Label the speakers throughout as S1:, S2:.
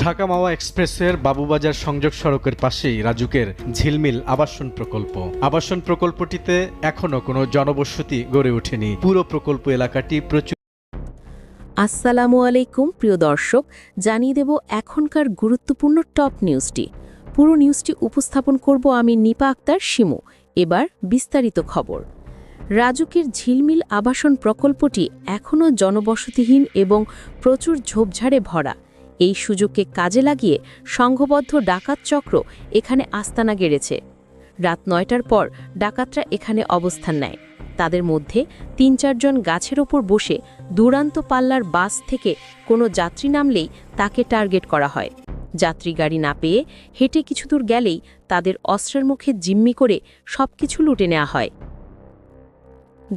S1: ঢাকা মাওয়া এক্সপ্রেসওয়ের বাবুবাজার সংযোগ সড়কের পাশেই রাজুকের ঝিলমিল আবাসন প্রকল্প। আবাসন প্রকল্পটিতে এখনও কোনো জনবসতি গড়ে ওঠেনি। পুরো প্রকল্প এলাকাটি প্রচুর।
S2: আসসালামু আলাইকুম প্রিয় দর্শক, জানিয়ে দেব এখনকার গুরুত্বপূর্ণ টপ নিউজটি। পুরো নিউজটি উপস্থাপন করব আমি নিপা আক্তার শিমু। এবার বিস্তারিত খবর। রাজুকের ঝিলমিল আবাসন প্রকল্পটি এখনও জনবসতিহীন এবং প্রচুর ঝোপঝাড়ে ভরা। এই সুযোগকে কাজে লাগিয়ে সংঘবদ্ধ ডাকাত চক্র এখানে আস্তানা গেড়েছে। রাত ৯টার পর ডাকাতরা এখানে অবস্থান নেয়। তাদের মধ্যে ৩-৪ জন গাছের ওপর বসে দুরান্ত পাল্লার বাস থেকে কোনো যাত্রী নামলেই তাকে টার্গেট করা হয়। যাত্রী গাড়ি না পেয়ে হেঁটে কিছু দূর গেলেই তাদের অস্ত্রের মুখে জিম্মি করে সবকিছু লুটে নেওয়া হয়।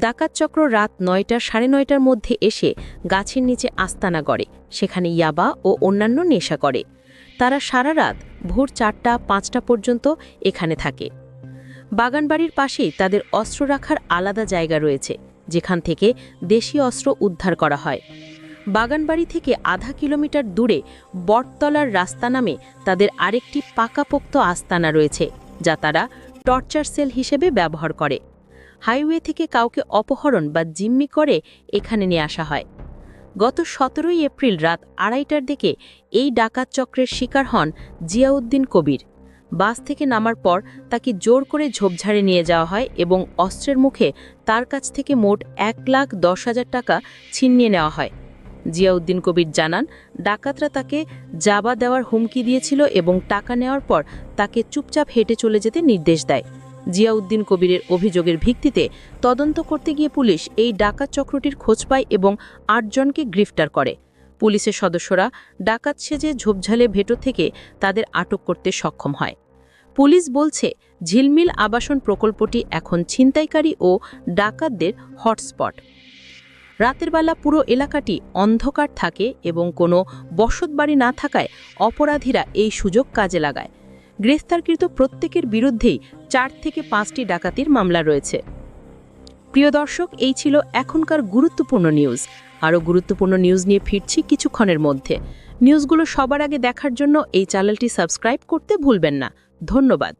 S2: ডাকাত চক্র রাত ৯টা, ৯:৩০টার মধ্যে এসে গাছের নিচে আস্তানা গড়ে, সেখানে ইয়াবা ও অন্যান্য নেশা করে। তারা সারা রাত ভোর ৪টা-৫টা পর্যন্ত এখানে থাকে। বাগানবাড়ির পাশেই তাদের অস্ত্র রাখার আলাদা জায়গা রয়েছে, যেখান থেকে দেশি অস্ত্র উদ্ধার করা হয়। বাগানবাড়ি থেকে আধা কিলোমিটার দূরে বটতলার রাস্তা নামে তাদের আরেকটি পাকাপোক্ত আস্তানা রয়েছে, যা তারা টর্চার সেল হিসেবে ব্যবহার করে। হাইওয়ে থেকে কাউকে অপহরণ বা জিম্মি করে এখানে নিয়ে আসা হয়। গত ১৭ই এপ্রিল রাত ২:৩০টার দিকে এই ডাকাত চক্রের শিকার হন জিয়াউদ্দিন কবির। বাস থেকে নামার পর তাকে জোর করে ঝোপঝাড়ে নিয়ে যাওয়া হয় এবং অস্ত্রের মুখে তার কাছ থেকে মোট ১,১০,০০০ টাকা ছিনিয়ে নেওয়া হয়। জিয়াউদ্দিন কবির জানান, ডাকাতরা তাকে জাবা দেওয়ার হুমকি দিয়েছিল এবং টাকা নেওয়ার পর তাকে চুপচাপ হেঁটে চলে যেতে নির্দেশ দেয়। জিয়াউদ্দিন কবিরের অভিযোগের ভিত্তিতে তদন্ত করতে গিয়ে পুলিশ এই ডাকাত চক্রটির খোঁজ পায় এবং ৮ জনকে গ্রেফতার করে। পুলিশের সদস্যরা ডাকাত সেজে ঝোপঝাড়ে ভেতর থেকে তাদের আটক করতে সক্ষম হয়। পুলিশ বলছে, ঝিলমিল আবাসন প্রকল্পটি এখন ছিনতাইকারী ও ডাকাতদের হটস্পট। রাতের বেলা পুরো এলাকাটি অন্ধকার থাকে এবং কোনো বসতবাড়ি না থাকায় অপরাধীরা এই সুযোগ কাজে লাগায়। গ্রেফতারকৃত প্রত্যেকের বিরুদ্ধেই ৪ থেকে ৫টি ডাকাতির মামলা রয়েছে। প্রিয় দর্শক, এই ছিল এখনকার গুরুত্বপূর্ণ নিউজ। আরও গুরুত্বপূর্ণ নিউজ নিয়ে ফিরছি কিছুক্ষণের মধ্যে। নিউজগুলো সবার আগে দেখার জন্য এই চ্যানেলটি সাবস্ক্রাইব করতে ভুলবেন না। ধন্যবাদ।